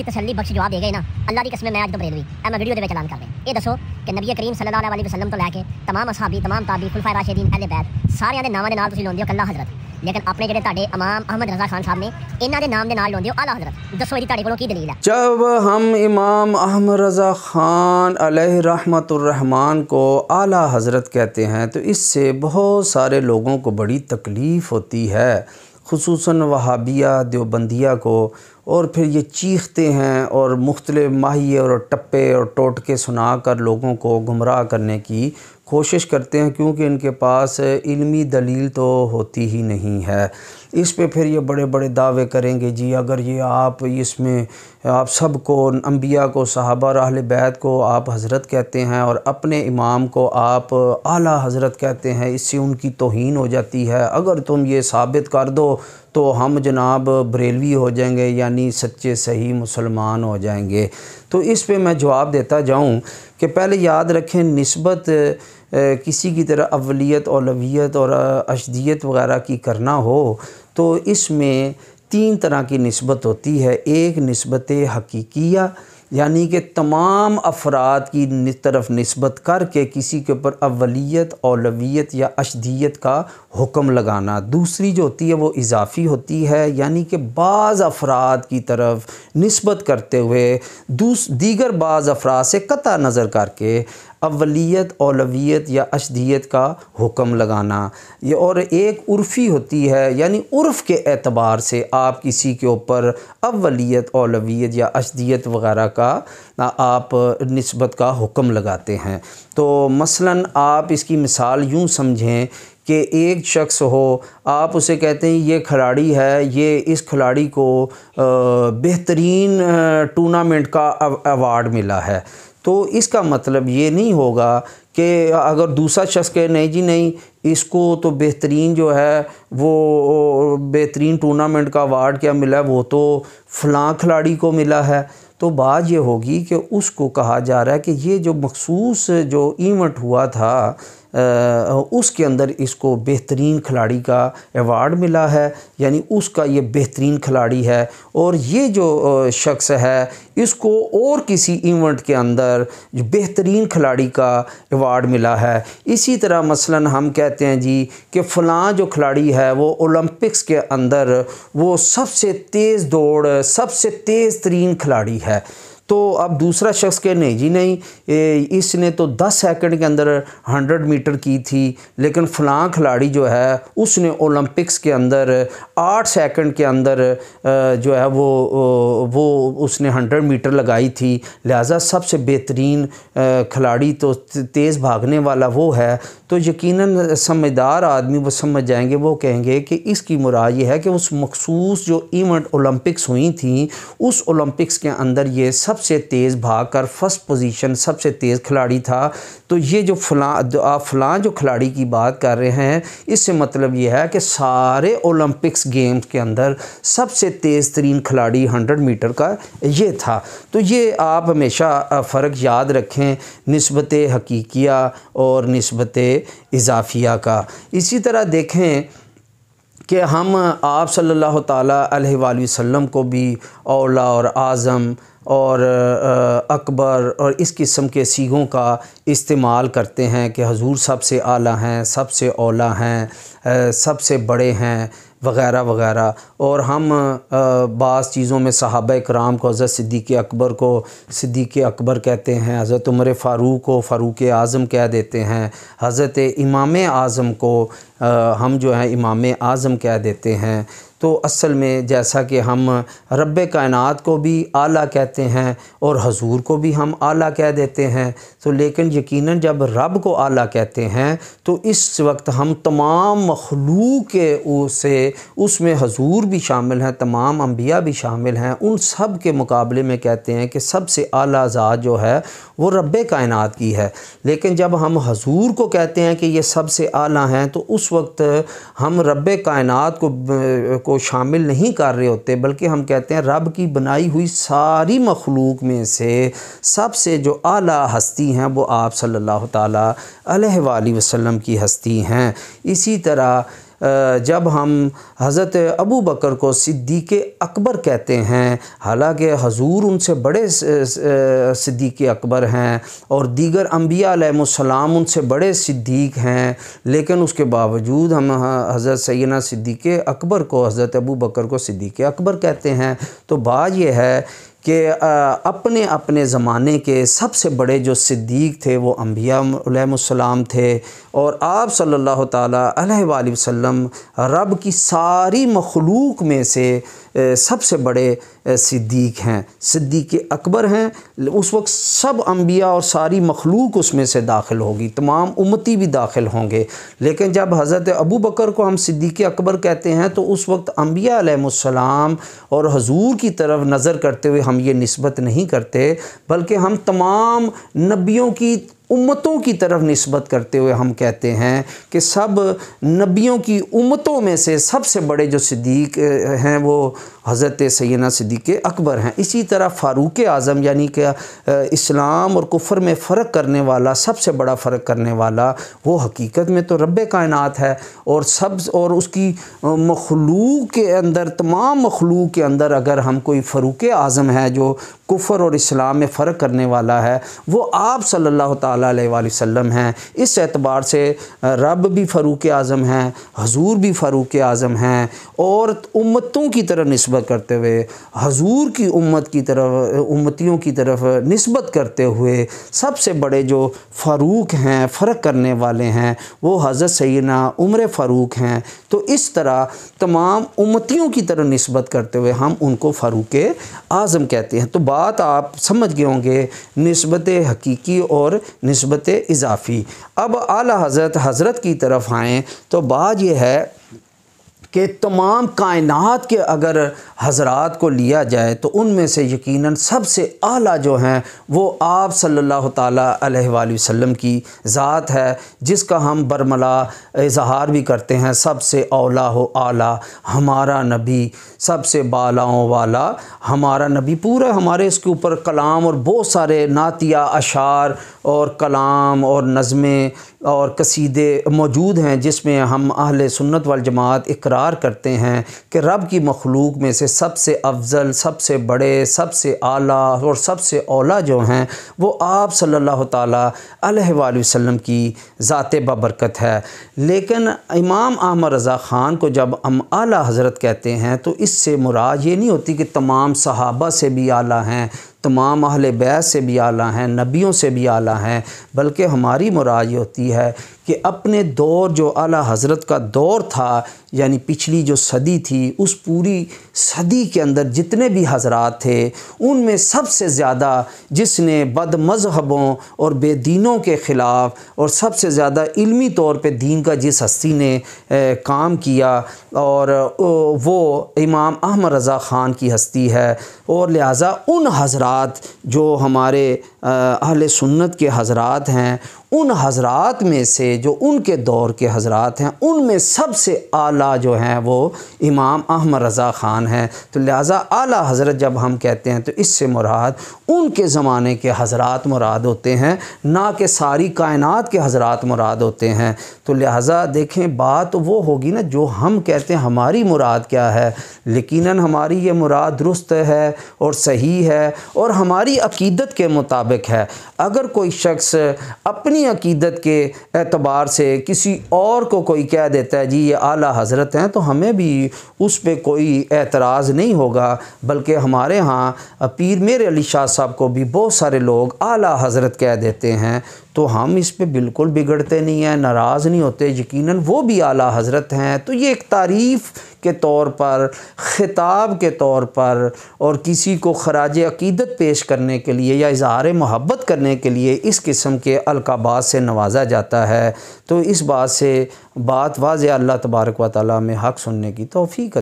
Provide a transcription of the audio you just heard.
تسلی بخش جواب دے گئے نا اللہ دی قسم میں اج تو بریلوی میں ویڈیو دے وچ اعلان کر دیں یہ دسو کہ نبی کریم صلی اللہ علیہ وسلم تو لے کے تمام اصحابی تمام تابعی خلفائے راشدین اہل بیت سارے دے ناماں دے نال تسی لوندے ہو کلہ حضرت لیکن اپنے جڑے تہاڈے امام احمد رضا خان صاحب نے انہاں دے نام دے نال لوندے ہو اعلی حضرت دسو ایدی تہاڈے کولوں کی دلیل ہے؟ جب ہم امام احمد رضا خان علیہ رحمت الرحمن کو اعلیٰ حضرت کہتے ہیں تو اس سے بہت سارے لوگوں کو بڑی تکلیف ہوتی ہے، خصوصاً وہابیہ دیوبندیہ کو، اور پھر یہ چیختے ہیں اور مختلف ماہیے اور ٹپے اور ٹوٹکے سنا کر لوگوں کو گمراہ کرنے کی کوشش کرتے ہیں، کیونکہ ان کے پاس علمی دلیل تو ہوتی ہی نہیں ہے۔ اس پہ پھر یہ بڑے بڑے دعوے کریں گے جی اگر یہ آپ اس میں آپ سب کو انبیاء کو صحابہ اور اہل بیت کو آپ حضرت کہتے ہیں اور اپنے امام کو آپ اعلیٰ حضرت کہتے ہیں، اس سے ان کی توہین ہو جاتی ہے، اگر تم یہ ثابت کر دو تو ہم جناب بریلوی ہو جائیں گے، یعنی سچے صحیح مسلمان ہو جائیں گے۔ تو اس پہ میں جواب دیتا جاؤں کہ پہلے یاد رکھیں نسبت کسی کی طرح اولیت اولویت اور اشدیت وغیرہ کی کرنا ہو تو اس میں تین طرح کی نسبت ہوتی ہے۔ ایک نسبت حقیقیہ، یعنی کہ تمام افراد کی طرف نسبت کر کے کسی کے اوپر اولیت اولویت یا اشدیت کا حکم لگانا۔ دوسری جو ہوتی ہے وہ اضافی ہوتی ہے، یعنی کہ بعض افراد کی طرف نسبت کرتے ہوئے دیگر بعض افراد سے قطع نظر کر کے اولیت اولویت یا اشدیت کا حکم لگانا۔ یہ اور ایک عرفی ہوتی ہے، یعنی عرف کے اعتبار سے آپ کسی کے اوپر اولیت اولویت یا اشدیت وغیرہ کا آپ نسبت کا حکم لگاتے ہیں۔ تو مثلاً آپ اس کی مثال یوں سمجھیں کہ ایک شخص ہو، آپ اسے کہتے ہیں یہ کھلاڑی ہے، یہ اس کھلاڑی کو بہترین ٹورنامنٹ کا ایوارڈ ملا ہے، تو اس کا مطلب یہ نہیں ہوگا کہ اگر دوسرا شخص کہے نہیں جی نہیں اس کو تو بہترین جو ہے وہ بہترین ٹورنامنٹ کا ایوارڈ کیا ملا ہے، وہ تو فلاں کھلاڑی کو ملا ہے، تو بات یہ ہوگی کہ اس کو کہا جا رہا ہے کہ یہ جو مخصوص جو ایونٹ ہوا تھا اس کے اندر اس کو بہترین کھلاڑی کا ایوارڈ ملا ہے، یعنی اس کا یہ بہترین کھلاڑی ہے، اور یہ جو شخص ہے اس کو اور کسی ایونٹ کے اندر بہترین کھلاڑی کا ایوارڈ ملا ہے۔ اسی طرح مثلاً ہم کہتے ہیں جی کہ فلاں جو کھلاڑی ہے وہ اولمپکس کے اندر وہ سب سے تیز دوڑ سب سے تیز ترین کھلاڑی ہے، تو اب دوسرا شخص کہ نہیں جی نہیں اس نے تو 10 سیکنڈ کے اندر 100 میٹر کی تھی، لیکن فلاں کھلاڑی جو ہے اس نے اولمپکس کے اندر 8 سیکنڈ کے اندر جو ہے وہ اس نے 100 میٹر لگائی تھی، لہٰذا سب سے بہترین کھلاڑی تو تیز بھاگنے والا وہ ہے۔ تو یقیناً سمجھدار آدمی وہ سمجھ جائیں گے، وہ کہیں گے کہ اس کی مراد یہ ہے کہ اس مخصوص جو ایونٹ اولمپکس ہوئی تھیں اس اولمپکس کے اندر یہ سب سے تیز بھاگ کر فرسٹ پوزیشن سب سے تیز کھلاڑی تھا، تو یہ جو فلاں جو کھلاڑی کی بات کر رہے ہیں اس سے مطلب یہ ہے کہ سارے اولمپکس گیمز کے اندر سب سے تیز ترین کھلاڑی 100 میٹر کا یہ تھا۔ تو یہ آپ ہمیشہ فرق یاد رکھیں نسبت حقیقیہ اور نسبت اضافیہ کا۔ اسی طرح دیکھیں کہ ہم آپ صلی اللہ تعالیٰ علیہ وآلہ وسلم کو بھی اولیٰ اور اعظم اور اکبر اور اس قسم کے صیغوں کا استعمال کرتے ہیں کہ حضور سب سے اعلیٰ ہیں، سب سے اولیٰ ہیں، سب سے بڑے ہیں وغیرہ وغیرہ، اور ہم بعض چیزوں میں صحابہ کرام کو حضرت صدیق اکبر کو صدیق اکبر کہتے ہیں، حضرت عمر فاروق کو فاروق اعظم کہہ دیتے ہیں، حضرت امام اعظم کو ہم جو ہیں امام اعظم کہہ دیتے ہیں۔ تو اصل میں جیسا کہ ہم رب کائنات کو بھی اعلیٰ کہتے ہیں اور حضور کو بھی ہم اعلیٰ کہہ دیتے ہیں، تو لیکن یقیناً جب رب کو اعلیٰ کہتے ہیں تو اس وقت ہم تمام مخلوق کے اس میں حضور بھی شامل ہیں، تمام انبیاء بھی شامل ہیں، ان سب کے مقابلے میں کہتے ہیں کہ سب سے اعلیٰ ذات جو ہے وہ رب کائنات کی ہے۔ لیکن جب ہم حضور کو کہتے ہیں کہ یہ سب سے اعلیٰ ہیں تو اس وقت ہم رب کائنات کو شامل نہیں کر رہے ہوتے، بلکہ ہم کہتے ہیں رب کی بنائی ہوئی ساری مخلوق میں سے سب سے جو اعلیٰ ہستی ہیں وہ آپ صلی اللہ تعالیٰ علیہ وآلہ وسلم کی ہستی ہیں۔ اسی طرح جب ہم حضرت ابو بکر کو صدیق اکبر کہتے ہیں، حالانکہ حضور ان سے بڑے صدیق اکبر ہیں اور دیگر انبیاء علیہ السلام ان سے بڑے صدیق ہیں، لیکن اس کے باوجود ہم حضرت سیدنا صدیق اکبر کو، حضرت ابو بکر کو صدیق اکبر کہتے ہیں، تو بات یہ ہے کہ اپنے اپنے زمانے کے سب سے بڑے جو صدیق تھے وہ انبیاء علیہ السلام تھے، اور آپ صلی اللہ تعالیٰ علیہ وآلہ وسلم رب کی ساری مخلوق میں سے سب سے بڑے صدیق ہیں، صدیق اکبر ہیں۔ اس وقت سب انبیاء اور ساری مخلوق اس میں سے داخل ہوگی، تمام امتی بھی داخل ہوں گے، لیکن جب حضرت ابو بکر کو ہم صدیق اکبر کہتے ہیں تو اس وقت انبیاء علیہ السلام اور حضور کی طرف نظر کرتے ہوئے ہم یہ نسبت نہیں کرتے، بلکہ ہم تمام نبیوں کی امتوں کی طرف نسبت کرتے ہوئے ہم کہتے ہیں کہ سب نبیوں کی امتوں میں سے سب سے بڑے جو صدیق ہیں وہ حضرت سیدنا صدیق اکبر ہیں۔ اسی طرح فاروق اعظم، یعنی کہ اسلام اور کفر میں فرق کرنے والا، سب سے بڑا فرق کرنے والا، وہ حقیقت میں تو رب کائنات ہے، اور اس کی مخلوق کے اندر، تمام مخلوق کے اندر اگر ہم کوئی فاروق اعظم ہے جو کفر اور اسلام میں فرق کرنے والا ہے، وہ آپ صلی اللہ تعالیٰ علیہ وآلہ وسلم ہیں۔ اس اعتبار سے رب بھی فاروق اعظم ہیں، حضور بھی فاروق اعظم ہیں، اور امتوں کی طرف نسبت کرتے ہوئے، حضور کی امت کی طرف، امتیوں کی طرف نسبت کرتے ہوئے سب سے بڑے جو فاروق ہیں، فرق کرنے والے ہیں، وہ حضرت سیدنا عمر فاروق ہیں۔ تو اس طرح تمام امتیوں کی طرف نسبت کرتے ہوئے ہم ان کو فاروق اعظم کہتے ہیں۔ تو بات آپ سمجھ گئے ہوں گے، نسبت حقیقی اور نسبت اضافی۔ اب اعلیٰ حضرت کی طرف آئیں تو بات یہ ہے کہ تمام کائنات کے اگر حضرات کو لیا جائے تو ان میں سے یقیناً سب سے اعلیٰ جو ہیں وہ آپ صلی اللہ تعالیٰ علیہ وآلہ وسلم کی ذات ہے، جس کا ہم برملا اظہار بھی کرتے ہیں، سب سے اولا و اعلیٰ ہمارا نبی، سب سے بالاؤں والا ہمارا نبی۔ پورا ہمارے اس کے اوپر کلام اور بہت سارے نعتیہ، اشعار اور کلام اور نظمیں اور قصیدے موجود ہیں، جس میں ہم اہل سنت والجماعت اقرار کرتے ہیں کہ رب کی مخلوق میں سے سب سے افضل، سب سے بڑے، سب سے اعلیٰ اور سب سے اولا جو ہیں وہ آپ صلی اللہ تعالیٰ علیہ وآلہ وسلم کی ذات بابرکت ہے۔ لیکن امام احمد رضا خان کو جب ہم اعلیٰ حضرت کہتے ہیں تو اس سے مراد یہ نہیں ہوتی کہ تمام صحابہ سے بھی اعلیٰ ہیں، تمام اہل بیت سے بھی اعلیٰ ہیں، نبیوں سے بھی اعلیٰ ہیں، بلکہ ہماری مراد یہ ہوتی ہے کہ اپنے دور جو اعلیٰ حضرت کا دور تھا، یعنی پچھلی جو صدی تھی، اس پوری صدی کے اندر جتنے بھی حضرات تھے ان میں سب سے زیادہ جس نے بد مذہبوں اور بے دینوں کے خلاف اور سب سے زیادہ علمی طور پہ دین کا جس ہستی نے کام کیا، اور وہ امام احمد رضا خان کی ہستی ہے، اور لہٰذا ان حضرات جو ہمارے اہل سنت کے حضرات ہیں، ان حضرات میں سے جو ان کے دور کے حضرات ہیں، ان میں سب سے اعلیٰ جو ہیں وہ امام احمد رضا خان ہیں۔ تو لہٰذا اعلیٰ حضرت جب ہم کہتے ہیں تو اس سے مراد ان کے زمانے کے حضرات مراد ہوتے ہیں، نہ کہ ساری کائنات کے حضرات مراد ہوتے ہیں۔ تو لہٰذا دیکھیں، بات وہ ہوگی نا جو ہم کہتے ہیں ہماری مراد کیا ہے، یقیناً ہماری یہ مراد درست ہے اور صحیح ہے اور ہماری عقیدت کے مطابق ہے۔ اگر کوئی شخص اپنی عقیدت کے اعتبار سے کسی اور کو کوئی کہہ دیتا ہے جی یہ اعلیٰ حضرت ہیں، تو ہمیں بھی اس پہ کوئی اعتراض نہیں ہوگا، بلکہ ہمارے ہاں پیر میر علی شاہ صاحب کو بھی بہت سارے لوگ اعلیٰ حضرت کہہ دیتے ہیں، تو ہم اس پہ بالکل بگڑتے نہیں ہیں، ناراض نہیں ہوتے، یقیناً وہ بھی اعلیٰ حضرت ہیں۔ تو یہ ایک تعریف کے طور پر، خطاب کے طور پر، اور کسی کو خراج عقیدت پیش کرنے کے لیے یا اظہار محبت کرنے کے لیے اس قسم کے القابات سے نوازا جاتا ہے۔ تو اس بات سے بات واضح، اللہ تبارک و تعالیٰ میں حق سننے کی توفیق